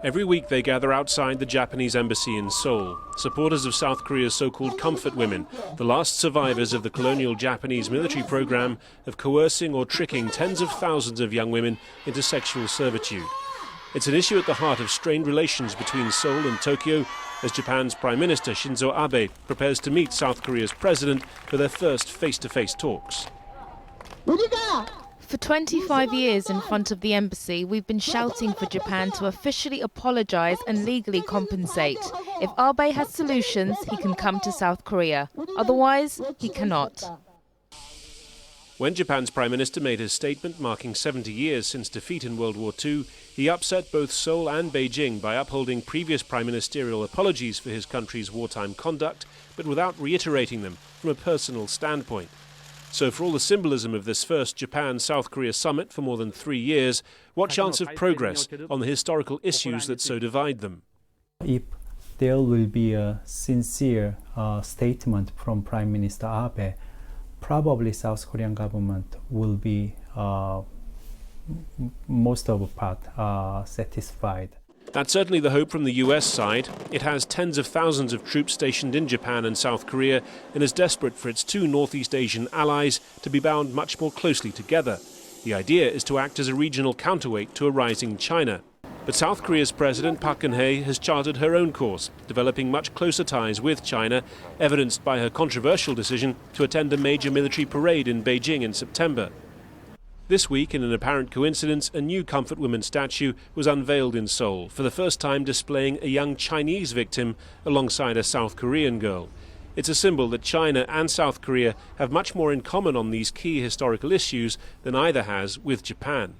Every week they gather outside the Japanese embassy in Seoul, supporters of South Korea's so-called comfort women, the last survivors of the colonial Japanese military program of coercing or tricking tens of thousands of young women into sexual servitude. It's an issue at the heart of strained relations between Seoul and Tokyo as Japan's Prime Minister Shinzo Abe prepares to meet South Korea's president for their first face-to-face talks. For 25 years in front of the embassy, we've been shouting for Japan to officially apologize and legally compensate. If Abe has solutions, he can come to South Korea. Otherwise, he cannot. When Japan's Prime Minister made his statement marking 70 years since defeat in World War II, he upset both Seoul and Beijing by upholding previous prime ministerial apologies for his country's wartime conduct, but without reiterating them from a personal standpoint. So for all the symbolism of this first Japan-South Korea summit for more than 3 years, what chance of progress on the historical issues that so divide them? If there will be a sincere statement from Prime Minister Abe, probably South Korean government will be most of the part satisfied. That's certainly the hope from the US side. It has tens of thousands of troops stationed in Japan and South Korea and is desperate for its two Northeast Asian allies to be bound much more closely together. The idea is to act as a regional counterweight to a rising China. But South Korea's President Park Geun-hye has charted her own course, developing much closer ties with China, evidenced by her controversial decision to attend a major military parade in Beijing in September. This week, in an apparent coincidence, a new Comfort Women statue was unveiled in Seoul, for the first time displaying a young Chinese victim alongside a South Korean girl. It's a symbol that China and South Korea have much more in common on these key historical issues than either has with Japan.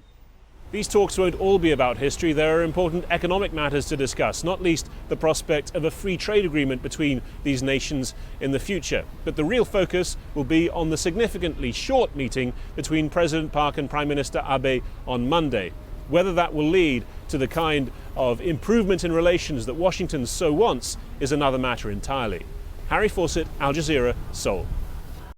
These talks won't all be about history. There are important economic matters to discuss, not least the prospect of a free trade agreement between these nations in the future. But the real focus will be on the significantly short meeting between President Park and Prime Minister Abe on Monday. Whether that will lead to the kind of improvement in relations that Washington so wants is another matter entirely. Harry Fawcett, Al Jazeera, Seoul.